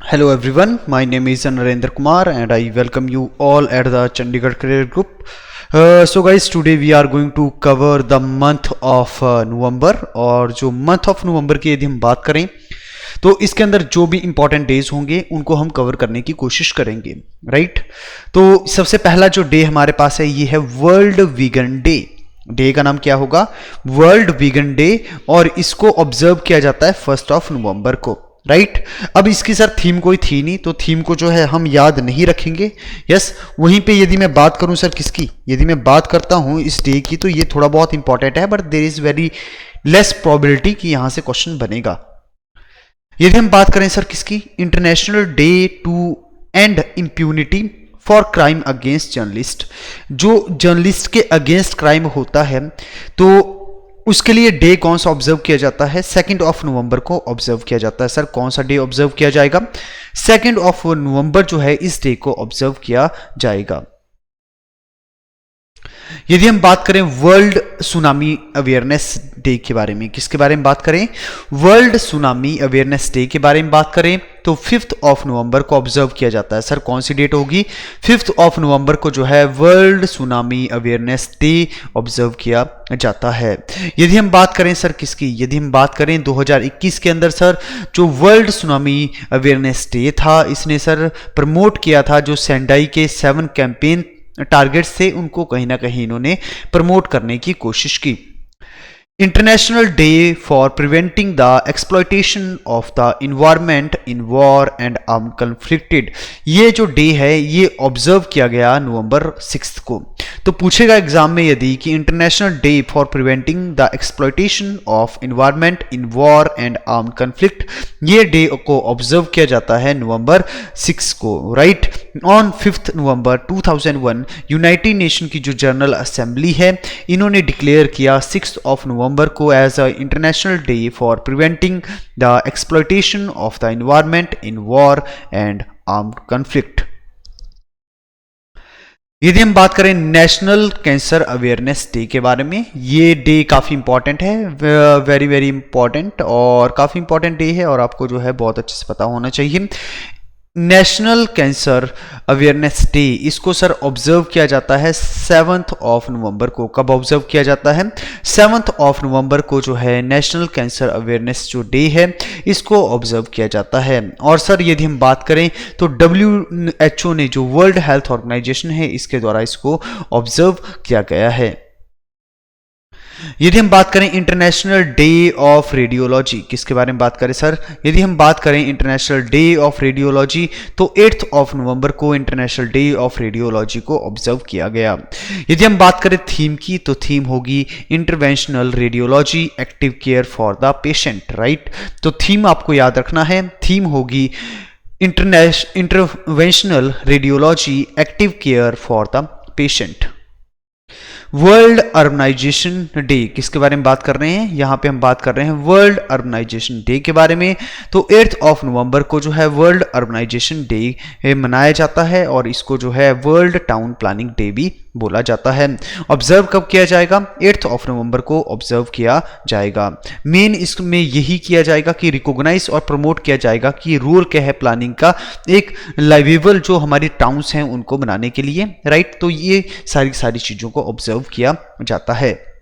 Hello everyone, my name is Narendra Kumar and I welcome you all at the Chandigarh Career Group. So guys, today we are going to cover the month of November और जो month of November की यदि हम बात करें तो इसके अंदर जो भी इंपॉर्टेंट डेज होंगे उनको हम कवर करने की कोशिश करेंगे, राइट। तो सबसे पहला जो डे हमारे पास है ये है वर्ल्ड वीगन डे। डे का नाम क्या होगा? वर्ल्ड वीगन डे, और इसको ऑब्जर्व किया जाता है 1 नवंबर को, राइट। अब इसकी सर थीम कोई थी नहीं, तो थीम को जो है हम याद नहीं रखेंगे। यस, वहीं पे यदि मैं बात करूं सर किसकी, यदि मैं बात करता हूं इस डे की, तो ये थोड़ा बहुत इंपॉर्टेंट है, but there is very less probability कि यहां से क्वेश्चन बनेगा। यदि हम बात करें सर किसकी, international day to end impunity for crime against journalist. जो जर्नलिस्ट के अगेंस्ट क्राइम होता है तो उसके लिए डे कौन सा ऑब्जर्व किया जाता है? 2 नवंबर को ऑब्जर्व किया जाता है। सर कौन सा डे ऑब्जर्व किया जाएगा? 2 नवंबर जो है इस डे को ऑब्जर्व किया जाएगा। यदि हम बात करें वर्ल्ड सुनामी अवेयरनेस डे के बारे में, किसके बारे में बात करें? वर्ल्ड सुनामी अवेयरनेस डे के बारे में बात करें तो 5 नवंबर को ऑब्जर्व किया जाता है। सर कौन सी डेट होगी? 5 नवंबर को जो है world tsunami awareness day observe किया जाता है। यदि हम बात करें सर किसकी, यदि हम बात करें 2021 के अंदर सर जो वर्ल्ड सुनामी अवेयरनेस डे था, इसने सर प्रमोट किया था जो सेंडाई के 7 कैंपेन टारगेट्स थे, उनको कहीं ना कहीं इन्होंने प्रमोट करने की कोशिश की। International day for preventing the exploitation of the environment in war and arm conflicted, ये जो डे है ये ऑब्जर्व किया गया नवंबर 6 को। तो पूछेगा एग्जाम में यदि कि international day for preventing the exploitation of environment in war and arm conflict, ये डे को ऑब्जर्व किया जाता है नवंबर 6 को, right. On 5 November 2001 United nation की जो जनरल असेंबली है, इन्होंने डिक्लेयर किया 6 नवंबर को as a international day for preventing the exploitation of the environment in war and armed conflict. यदि हम बात करें नेशनल कैंसर अवेयरनेस डे के बारे में, ये डे काफ़ी इंपॉर्टेंट है, वेरी वेरी इंपॉर्टेंट, और काफ़ी इंपॉर्टेंट डे है और आपको जो है बहुत अच्छे से पता होना चाहिए। नेशनल कैंसर अवेयरनेस डे, इसको सर ऑब्जर्व किया जाता है 7 नवंबर को। कब ऑब्जर्व किया जाता है? 7 नवंबर को जो है नेशनल कैंसर अवेयरनेस जो डे है इसको ऑब्जर्व किया जाता है। और सर यदि हम बात करें तो WHO ने जो वर्ल्ड हेल्थ ऑर्गेनाइजेशन है इसके द्वारा इसको ऑब्जर्व किया गया है। यदि हम बात करें इंटरनेशनल डे ऑफ रेडियोलॉजी, किसके बारे में बात करें सर? यदि हम बात करें इंटरनेशनल डे ऑफ रेडियोलॉजी तो 8 नवंबर को इंटरनेशनल डे ऑफ रेडियोलॉजी को ऑब्जर्व किया गया। यदि हम बात करें थीम की तो थीम होगी interventional radiology active care for the patient, right. तो थीम आपको याद रखना है, थीम होगी interventional radiology active care for the patient. World urbanisation day, किसके बारे में बात कर रहे हैं? यहां पे हम बात कर रहे हैं वर्ल्ड अर्बनाइजेशन डे के बारे में। तो 8 नवंबर को जो है वर्ल्ड अर्बनाइजेशन डे मनाया जाता है और इसको जो है वर्ल्ड टाउन प्लानिंग डे भी बोला जाता है। ऑब्जर्व कब किया जाएगा? 8 नवंबर को ऑब्जर्व किया जाएगा। मेन इसमें यही किया जाएगा कि रिकॉग्नाइज और प्रमोट किया जाएगा कि रोल क्या है प्लानिंग का, एक लाइवेबल जो हमारी टाउन्स हैं उनको बनाने के लिए, राइट। तो ये सारी चीजों को ऑब्जर्व किया जाता है।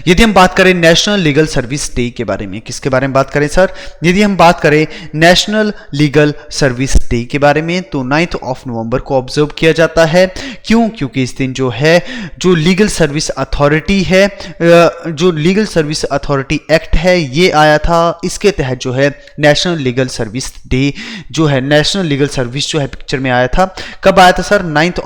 यदि हम बात करें नेशनल लीगल सर्विस डे के बारे में, किसके बारे में बात करें सर? यदि हम बात करें नेशनल लीगल सर्विस डे के बारे में तो 9 नवंबर को ऑब्जर्व किया जाता है। क्यों? क्योंकि इस दिन जो है जो लीगल सर्विस अथॉरिटी है, जो लीगल सर्विस अथॉरिटी एक्ट है ये आया था, इसके तहत जो है नेशनल लीगल सर्विस डे जो है, नेशनल लीगल सर्विस जो है पिक्चर में आया था। कब आया था सर? 9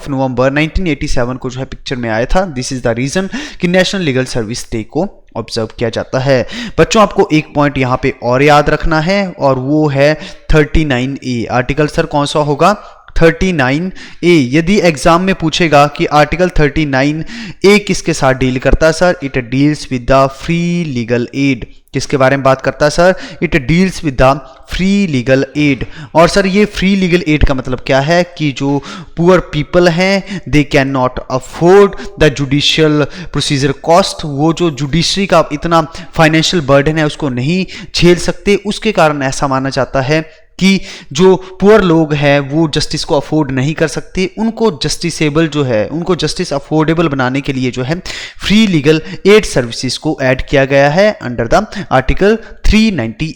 नवंबर 1987 को जो है पिक्चर में आया था। दिस इज द रीजन कि नेशनल लीगल सर्विस डे को ऑब्जर्व किया जाता है। बच्चों आपको एक पॉइंट यहां पे और याद रखना है और वो है 39A। आर्टिकल सर कौन सा होगा? 39A। यदि एग्जाम में पूछेगा कि आर्टिकल 39A किसके साथ डील करता है sir, it deals with the free legal aid. किसके बारे में बात करता है sir? It deals with the free legal aid. और सर ये फ्री लीगल एड का मतलब क्या है कि जो पुअर पीपल हैं they can not afford the judicial procedure cost, वो जो जुडिशरी का इतना फाइनेंशियल बर्डन है उसको नहीं झेल सकते, उसके कारण ऐसा माना जाता है कि जो पुअर लोग हैं वो जस्टिस को अफोर्ड नहीं कर सकते, उनको जस्टिसेबल जो है, उनको जस्टिस अफोर्डेबल बनाने के लिए जो है फ्री लीगल एड सर्विसेज को ऐड किया गया है अंडर द आर्टिकल 390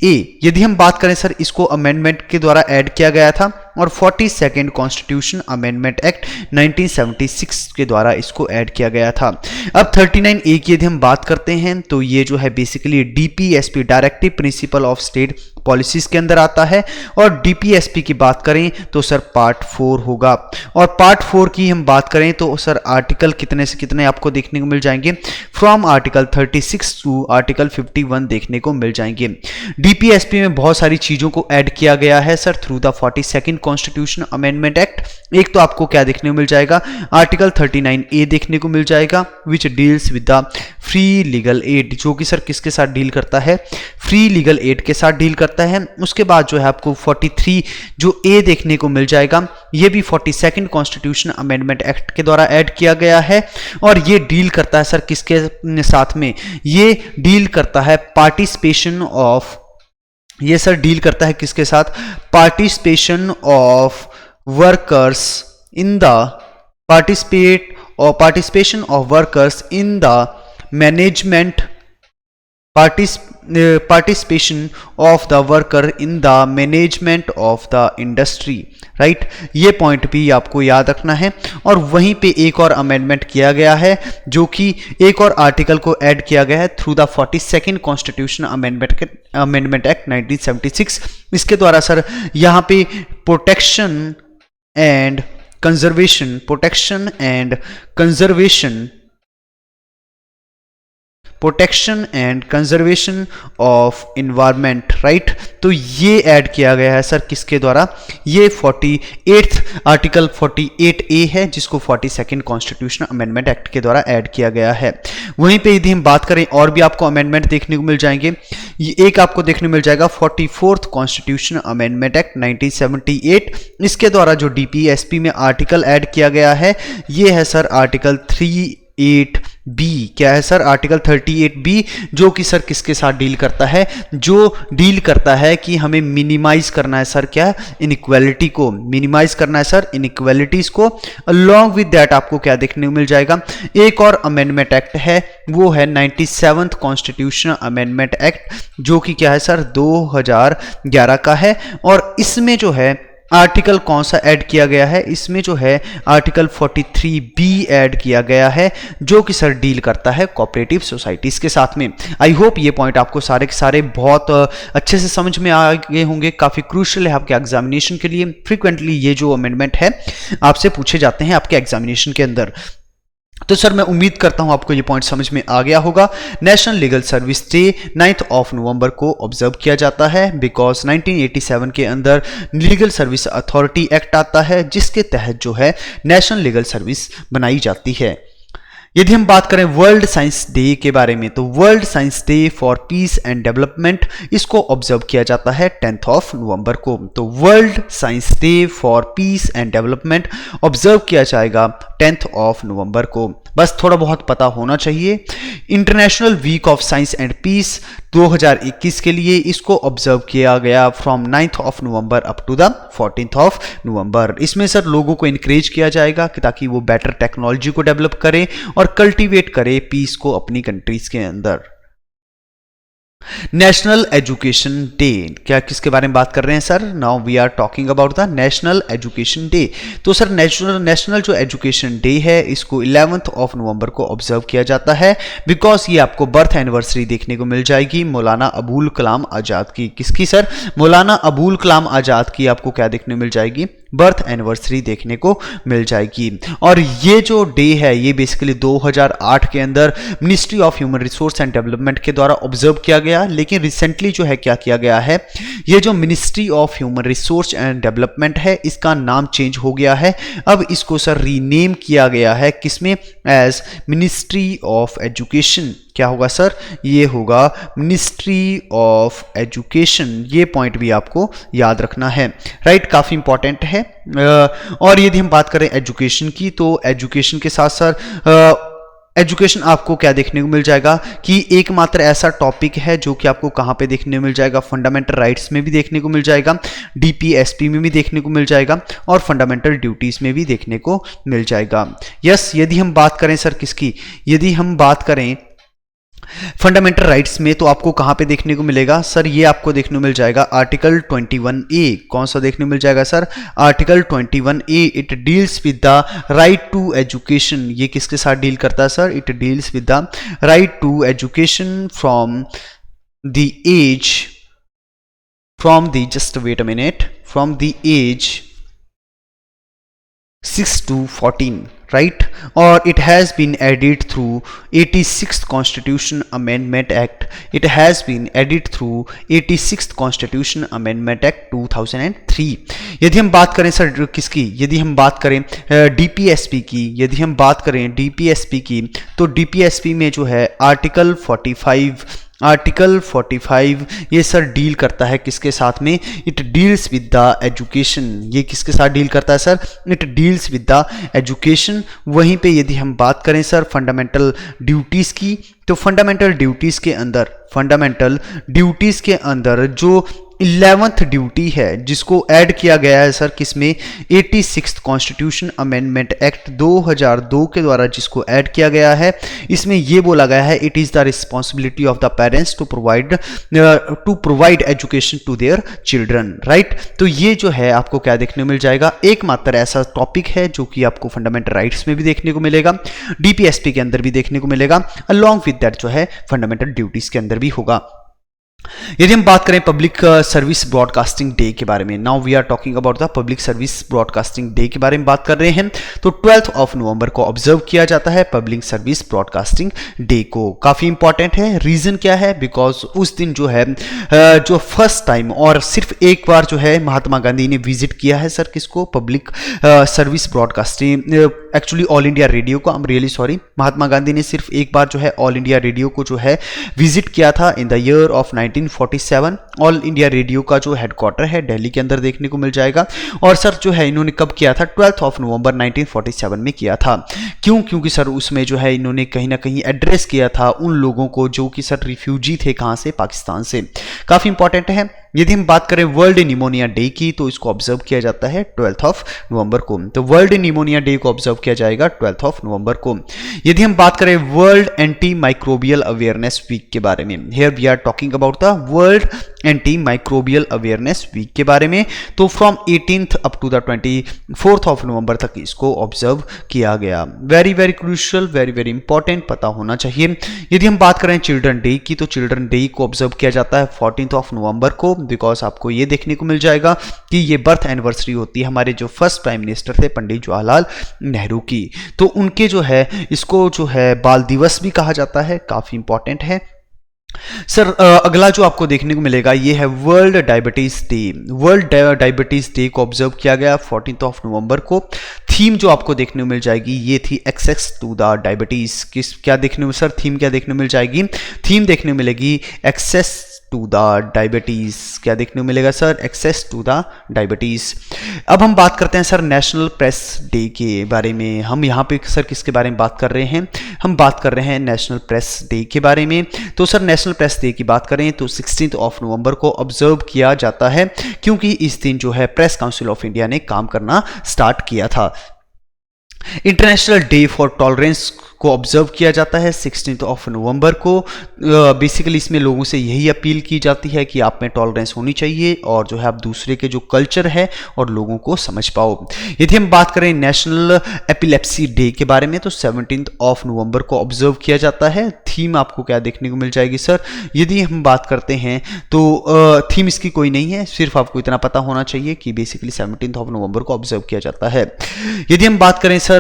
ए। यदि हम बात करें सर, इसको अमेंडमेंट के द्वारा ऐड किया गया था और 42nd कॉन्स्टिट्यूशन अमेंडमेंट एक्ट 1976 के द्वारा इसको ऐड किया गया था। अब 39A की यदि हम बात करते हैं तो ये जो है basically DPSP directive principle of state policies के अंदर आता है। और डीपीएसपी की बात करें तो सर पार्ट 4 होगा। और पार्ट 4 की हम बात करें तो सर आर्टिकल कितने से कितने आपको देखने को मिल जाएंगे? फ्रॉम आर्टिकल 36 टू आर्टिकल 51 देखने को मिल जाएंगे। डीपीएसपी में बहुत सारी चीजों को ऐड किया गया है sir through the 42nd constitution amendment act. एक तो आपको क्या देखने को मिल जाएगा? आर्टिकल 39A देखने को मिल जाएगा which deals with the free legal aid, जो कि सर किसके साथ डील करता है? फ्री लीगल एड के साथ डील करता है। उसके बाद जो है आपको 43 जो ए देखने को मिल जाएगा, ये भी 42nd कॉन्स्टिट्यूशन अमेंडमेंट एक्ट के द्वारा ऐड किया गया है। और ये डील करता है सर किसके साथ में? ये डील करता है पार्टिसिपेशन ऑफ, ये सर डील करता है किसके साथ? Participation of workers in the participation of workers in the management, participation of the worker in the management of the industry, right? ये पॉइंट भी आपको याद रखना है। और वहीं पे एक और अमेंडमेंट किया गया है जो कि एक और आर्टिकल को ऐड किया गया है through the 42nd constitution amendment act 1976। इसके द्वारा सर यहाँ पे protection and conservation of environment, right? तो ये ऐड किया गया है सर किसके द्वारा? ये 48th आर्टिकल 48A है जिसको 42nd कॉन्स्टिट्यूशन अमेंडमेंट एक्ट के द्वारा ऐड किया गया है। वहीं पे यदि हम बात करें और भी आपको अमेंडमेंट देखने को मिल जाएंगे। ये एक आपको देखने को मिल जाएगा 44th कॉन्स्टिट्यूशन अमेंडमेंट एक्ट 1978। इसके द्वारा जो डीपीएसपी में आर्टिकल ऐड किया गया है ये है सर आर्टिकल 38B। क्या है सर? आर्टिकल 38B, जो कि सर किसके साथ डील करता है? जो डील करता है कि हमें मिनिमाइज करना है सर क्या? इनइक्वालिटी को मिनिमाइज करना है सर, इनइक्वालिटीज को। अलॉन्ग विद दैट आपको क्या देखने को मिल जाएगा? एक और अमेंडमेंट एक्ट है, वो है 97th कॉन्स्टिट्यूशन अमेंडमेंट एक्ट, जो कि क्या है सर 2011 का है। और इसमें जो है आर्टिकल कौन सा ऐड किया गया है? इसमें जो है आर्टिकल 43B ऐड किया गया है जो कि सर डील करता है कोऑपरेटिव सोसाइटीज के साथ में। आई होप ये पॉइंट आपको सारे के सारे बहुत अच्छे से समझ में आ गए होंगे। काफी क्रूशियल है आपके एग्जामिनेशन के लिए। फ्रीक्वेंटली ये जो अमेंडमेंट है आपसे पूछे जाते हैं आपके एग्जामिनेशन के अंदर। तो सर मैं उम्मीद करता हूं आपको ये पॉइंट समझ में आ गया होगा। National legal service day 9th of नवंबर को ऑब्जर्व किया जाता है बिकॉज 1987 के अंदर लीगल सर्विस अथॉरिटी एक्ट आता है जिसके तहत जो है नेशनल लीगल सर्विस बनाई जाती है। यदि हम बात करें वर्ल्ड साइंस डे के बारे में तो world science day for piece and development इसको ऑब्जर्व किया जाता है 10th ऑफ नवंबर को। तो world science day for piece and development observe किया जाएगा 10th ऑफ नवंबर को। बस थोड़ा बहुत पता होना चाहिए। International week of science and peace 2021 के लिए इसको ऑब्जर्व किया गया from 9th of November up to the 14th of November. इसमें सर लोगों को इनकरेज किया जाएगा कि ताकि वो बेटर टेक्नोलॉजी को डेवलप करें और कल्टीवेट करे पीस को अपनी कंट्रीज के अंदर। नेशनल एजुकेशन डे, क्या किसके बारे में बात कर रहे हैं sir? Now we are talking about the national education day. तो सर नेशनल जो एजुकेशन डे है इसको 11th ऑफ नवंबर को ऑब्जर्व किया जाता है बिकॉज ये आपको बर्थ एनिवर्सरी देखने को मिल जाएगी मौलाना अबुल कलाम आजाद की। किसकी सर? मौलाना अबुल कलाम आजाद की आपको क्या देखने को मिल जाएगी? बर्थ एनिवर्सरी देखने को मिल जाएगी। और ये जो डे है ये बेसिकली 2008 के अंदर ministry of human resource and development के द्वारा ऑब्जर्व किया गया, लेकिन रिसेंटली जो है क्या किया गया है, ये जो ministry of human resource and development है इसका नाम चेंज हो गया है। अब इसको सर रीनेम किया गया है किसमें? As ministry of education. क्या होगा सर? ये होगा मिनिस्ट्री ऑफ एजुकेशन। ये पॉइंट भी आपको याद रखना है, राइट? काफ़ी इंपॉर्टेंट है। और यदि हम बात करें एजुकेशन की, तो एजुकेशन के साथ सर एजुकेशन आपको क्या देखने को मिल जाएगा कि एकमात्र ऐसा टॉपिक है जो कि आपको कहाँ पे देखने को मिल जाएगा? फंडामेंटल राइट्स में भी देखने को मिल जाएगा, डीपीएसपी में भी देखने को मिल जाएगा और फंडामेंटल ड्यूटीज में भी देखने को मिल जाएगा। यस, यदि हम बात करें सर किसकी, यदि हम बात करें फंडामेंटल राइट्स में, तो आपको कहां पे देखने को मिलेगा सर? ये आपको देखने को मिल जाएगा आर्टिकल 21A। कौन सा देखने को मिल जाएगा sir? Article 21A। It deals with the right to education. ये किसके साथ डील करता है sir? It deals with the right to education from the age, from the, just wait a minute, from the age 6 to 14, right? Or it has been added through 86th Constitution Amendment Act. It has been added through 86th Constitution Amendment Act 2003. यदि हम बात करें sir किसकी, यदि हम बात करें DPSP की, यदि हम बात करें डीपीएसपी की, तो डीपीएसपी में जो है आर्टिकल 45 ये सर डील करता है किसके साथ में? It deals with the education. ये किसके साथ डील करता है sir? It deals with the education. वहीं पे यदि हम बात करें सर फंडामेंटल ड्यूटीज की, तो फंडामेंटल ड्यूटीज के अंदर जो 11th ड्यूटी है जिसको ऐड किया गया है सर किसमें? 86th कॉन्स्टिट्यूशन अमेंडमेंट एक्ट 2002 के द्वारा जिसको ऐड किया गया है, इसमें यह बोला गया है it is the responsibility of the parents to provide education to their children, right? तो ये जो है आपको क्या देखने को मिल जाएगा? एकमात्र ऐसा टॉपिक है जो कि आपको फंडामेंटल राइट्स में भी देखने को मिलेगा, डीपीएसपी के अंदर भी देखने को मिलेगा, अलॉन्ग विद दैट जो है फंडामेंटल ड्यूटीज के अंदर भी होगा। यदि हम बात करें पब्लिक सर्विस ब्रॉडकास्टिंग डे के बारे में, now we are talking about the public service broadcasting day के बारे में बात कर रहे हैं, तो 12 ऑफ नवंबर को ऑब्जर्व किया जाता है पब्लिक सर्विस ब्रॉडकास्टिंग डे को। काफी इंपॉर्टेंट है। रीजन क्या है? बिकॉज उस दिन जो है जो फर्स्ट टाइम और सिर्फ एक बार जो है महात्मा गांधी ने विजिट किया है सर किसको? Public service broadcasting, actually all India radio को। I am really sorry, Mahatma Gandhi ने सिर्फ एक बार जो है ऑल इंडिया रेडियो को जो है विजिट किया था in the year of 1947। All India radio का जो हेडक्वार्टर है दिल्ली के अंदर देखने को मिल जाएगा। और सर जो है इन्होंने कब किया था? 12 ऑफ नवंबर 1947 में किया था। क्यों? क्योंकि सर उसमें जो है इन्होंने कहीं ना कहीं एड्रेस किया था उन लोगों को जो कि सर रिफ्यूजी थे, कहां से? पाकिस्तान से। काफी इंपॉर्टेंट है। यदि हम बात करें वर्ल्ड निमोनिया डे की, तो इसको ऑब्जर्व किया जाता है 12 ऑफ नवंबर को। तो वर्ल्ड निमोनिया डे को ऑब्जर्व किया जाएगा 12 ऑफ नवंबर को। यदि हम बात करें world antimicrobial awareness week के बारे में, here we are talking about the world antimicrobial awareness week के बारे में, तो from 18th up to the 24th of November तक इसको ऑब्जर्व किया गया। Very very crucial, very very important, पता होना चाहिए। यदि हम बात करें चिल्ड्रन डे की, तो चिल्ड्रन डे को ऑब्जर्व किया जाता है 14th ऑफ नवंबर को, बिकॉज आपको ये देखने को मिल जाएगा कि ये बर्थ एनिवर्सरी होती है हमारे जो फर्स्ट प्राइम मिनिस्टर थे पंडित जवाहरलाल नेहरू की। तो उनके जो है इसको जो है बाल दिवस भी कहा जाता है। काफी इंपॉर्टेंट है सर। अगला जो आपको देखने को मिलेगा ये है world diabetes day. World diabetes day को ऑब्जर्व किया गया 14th ऑफ नवंबर को। थीम जो आपको देखने को मिल जाएगी ये थी एक्सेस टू द डायबिटीज। क्या देखने में सर थीम क्या देखने को मिल जाएगी? थीम देखने को मिलेगी एक्सेस टू द डायबिटीज। क्या देखने को मिलेगा sir? Access to the diabetes. अब हम बात करते हैं सर नेशनल प्रेस डे के बारे में। हम यहाँ पे सर किसके बारे में बात कर रहे हैं? हम बात कर रहे हैं नेशनल प्रेस डे के बारे में। तो सर नेशनल प्रेस डे की बात करें तो 16th ऑफ नवंबर को ऑब्जर्व किया जाता है, क्योंकि इस दिन जो है प्रेस काउंसिल ऑफ इंडिया ने काम करना स्टार्ट किया था। इंटरनेशनल डे फॉर टॉलरेंस को ऑब्जर्व किया जाता है 16th ऑफ नवंबर को। बेसिकली इसमें लोगों से यही अपील की जाती है कि आप में टॉलरेंस होनी चाहिए और जो है आप दूसरे के जो कल्चर है और लोगों को समझ पाओ। यदि हम बात करें नेशनल एपिलेप्सी डे के बारे में, तो 17th ऑफ नवंबर को ऑब्जर्व किया जाता है। थीम आपको क्या देखने को मिल जाएगी सर? यदि हम बात करते हैं तो थीम इसकी कोई नहीं है, सिर्फ आपको इतना पता होना चाहिए कि बेसिकली 17th ऑफ नवंबर को ऑब्जर्व किया जाता है। यदि हम बात करें sir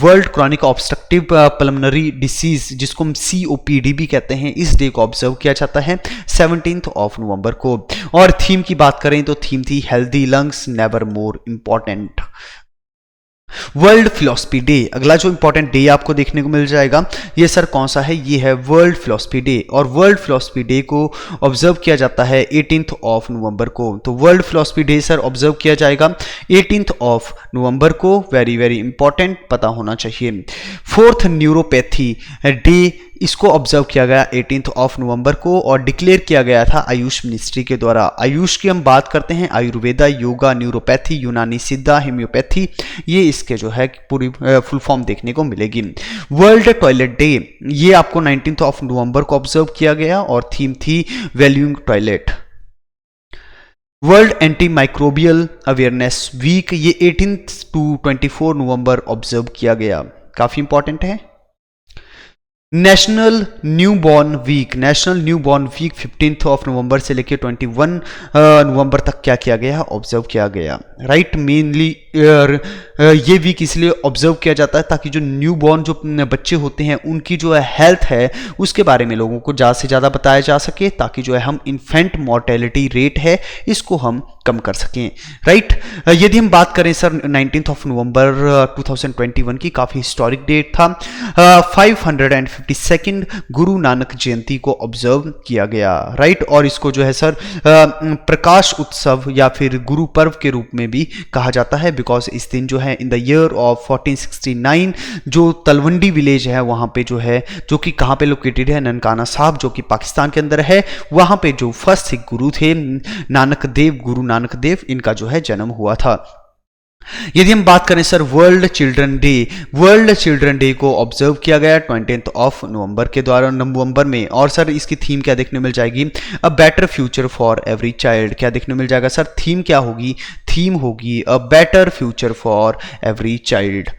world chronic obstructive pulmonary disease, जिसको हम COPD भी कहते हैं, इस डे को ऑब्जर्व किया जाता है 17th ऑफ नवंबर को। और थीम की बात करें तो थीम थी healthy lungs never more important. World philosophy day, अगला जो इंपॉर्टेंट डे आपको देखने को मिल जाएगा ये सर कौन सा है, ये है वर्ल्ड फिलोसफी डे। और वर्ल्ड फिलोसफी डे को ऑब्जर्व किया जाता है 18th ऑफ नवंबर को। तो world philosophy day sir observe किया जाएगा 18th ऑफ नवंबर को, वेरी वेरी इंपॉर्टेंट, पता होना चाहिए। फोर्थ न्यूरोपैथी डे, इसको ऑब्जर्व किया गया 18th ऑफ नवंबर को और डिक्लेयर किया गया था आयुष मिनिस्ट्री के द्वारा। आयुष की हम बात करते हैं, आयुर्वेदा, योगा, न्यूरोपैथी, यूनानी सिद्धा, होम्योपैथी, ये इसके जो है पूरी फुल फॉर्म देखने को मिलेगी। वर्ल्ड टॉयलेट डे, ये आपको 19th ऑफ नवंबर को ऑब्जर्व किया गया और थीम थी valuing toilet. World antimicrobial awareness week, ये 18th to 24 नवंबर ऑब्जर्व किया गया, काफी इंपॉर्टेंट है। National newborn week, national newborn week 15th of November से लेकर 21 नवंबर तक क्या किया गया, ऑब्जर्व किया गया, राइट। मेनली ये वीक इसलिए ऑब्जर्व किया जाता है ताकि जो न्यूबॉर्न जो बच्चे होते हैं उनकी जो है हेल्थ है उसके बारे में लोगों को ज़्यादा से ज़्यादा बताया जा सके, ताकि जो है हम इन्फेंट मॉर्टेलिटी रेट है इसको हम कम कर सकें, राइट। यदि हम बात करें सर 19th ऑफ नवंबर 2021 की, काफ़ी हिस्टोरिक डेट था। 552nd गुरु नानक जयंती को ऑब्जर्व किया गया, राइट। और इसको जो है सर प्रकाश उत्सव या फिर गुरु पर्व के रूप में भी कहा जाता है, बिकॉज इस दिन जो है इन द ईयर ऑफ 1469 जो तलवंडी विलेज है वहाँ पे जो है, जो कि कहाँ पे लोकेटेड है, ननकाना साहब जो कि पाकिस्तान के अंदर है, वहाँ पे जो फर्स्ट सिख गुरु थे नानक देव, गुरु नानक देव, इनका जो है जन्म हुआ था। यदि हम बात करें sir world children day, world children day को ऑब्जर्व किया गया 20th ऑफ नवंबर के द्वारा, नवंबर में। और सर इसकी थीम क्या देखने मिल जाएगी, a better future for every child, क्या देखने मिल जाएगा सर, थीम क्या होगी, थीम होगी a better future for every child.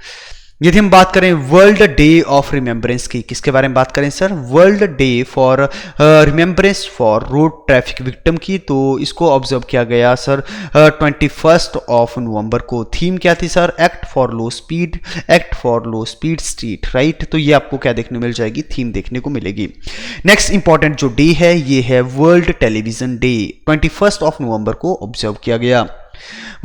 यदि हम बात करें वर्ल्ड डे ऑफ रिमेम्बरेंस की, किसके बारे में बात करें sir, world day for remembrance for road traffic victim की, तो इसको ऑब्जर्व किया गया सर 21st ऑफ नवंबर को। थीम क्या थी sir, act for low speed, act for low speed street, right. तो ये आपको क्या देखने मिल जाएगी, थीम देखने को मिलेगी। नेक्स्ट इंपॉर्टेंट जो डे है ये है world television day, 21st of November को ऑब्जर्व किया गया।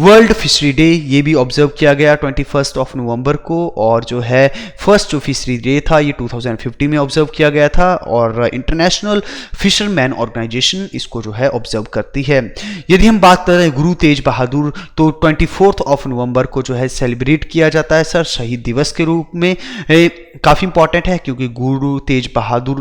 वर्ल्ड फिशरी डे, ये भी ऑब्जर्व किया गया 21st ऑफ नवंबर को। और जो है फर्स्ट जो फिशरी डे था ये 2015 में ऑब्जर्व किया गया था और इंटरनेशनल फिशरमैन ऑर्गेनाइजेशन इसको जो है ऑब्जर्व करती है। यदि हम बात करें गुरु तेज बहादुर, तो 24th ऑफ नवंबर को जो है सेलिब्रेट किया जाता है सर शहीद दिवस के रूप में। काफ़ी इंपॉर्टेंट है क्योंकि गुरु तेज बहादुर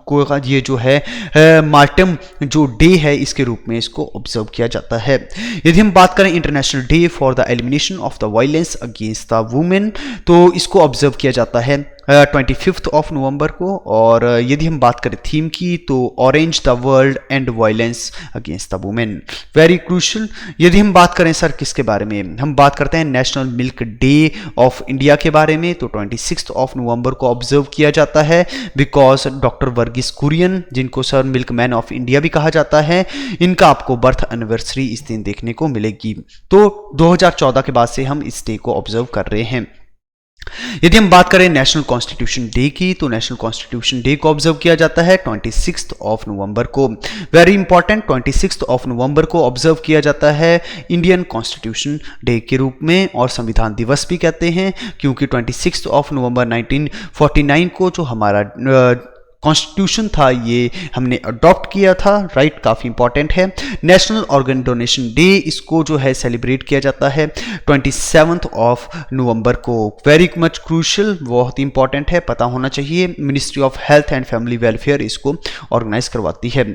को ये जो है मार्टम जो डे है इसके रूप में इसको ऑब्जर्व किया जाता है। यदि हम बात करें international day for the elimination of the violence against the women, तो इसको ऑब्जर्व किया जाता है 25th ऑफ नवंबर को। और यदि हम बात करें थीम की तो orange the world and violence against the women, very crucial. यदि हम बात करें सर किसके बारे में, हम बात करते हैं national milk day of India के बारे में, तो 26th ऑफ नवंबर को ऑब्जर्व किया जाता है बिकॉज डॉक्टर वर्गीस कुरियन, जिनको sir milk man of India भी कहा जाता है, इनका आपको बर्थ एनिवर्सरी इस दिन देखने को मिलेगी। तो 2014 के बाद से हम इस डे को ऑब्जर्व कर रहे हैं। यदि हम बात करें नेशनल कॉन्स्टिट्यूशन डे की, तो नेशनल कॉन्स्टिट्यूशन डे को ऑब्जर्व किया जाता है 26th ऑफ नवंबर को। Very important, 26th of November को ऑब्जर्व किया जाता है इंडियन कॉन्स्टिट्यूशन डे के रूप में और संविधान दिवस भी कहते हैं क्योंकि 26th ऑफ नवंबर 1949 को जो हमारा कॉन्स्टिट्यूशन था ये हमने अडॉप्ट किया था, राइट। काफ़ी इंपॉर्टेंट है। नेशनल ऑर्गन डोनेशन डे, इसको जो है सेलिब्रेट किया जाता है 27th ऑफ नवंबर को। वेरी मच क्रूशल, बहुत ही इंपॉर्टेंट है, पता होना चाहिए। Ministry of health and family welfare इसको ऑर्गेनाइज करवाती है।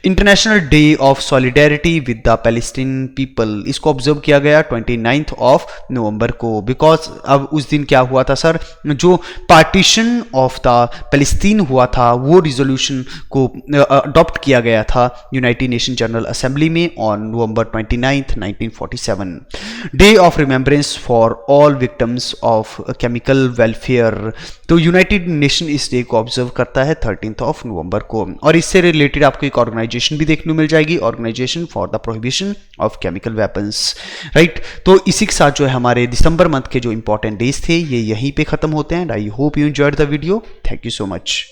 International day of solidarity with the Palestine people, इसको ऑब्जर्व किया गया 29th ऑफ नवंबर को बिकॉज अब उस दिन क्या हुआ था सर, जो पार्टीशन ऑफ द पैलेस्टीन हुआ था वो रिजोल्यूशन को अडॉप्ट किया गया था यूनाइटेड नेशन जनरल असेंबली में on November 29, 1947। Day of remembrance for all victims of chemical welfare, तो यूनाइटेड नेशन इस डे को ऑब्जर्व करता है 13th ऑफ नवंबर को। और इससे रिलेटेड आपको एक ऑर्गेनाइजेशन भी देखने को मिल जाएगी, organisation for the prohibition of chemical weapons, right. तो इसी के साथ जो है हमारे दिसंबर मंथ के जो इंपॉर्टेंट डेज थे ये यहीं पे खत्म होते हैं। I hope you enjoyed the video, thank you so much.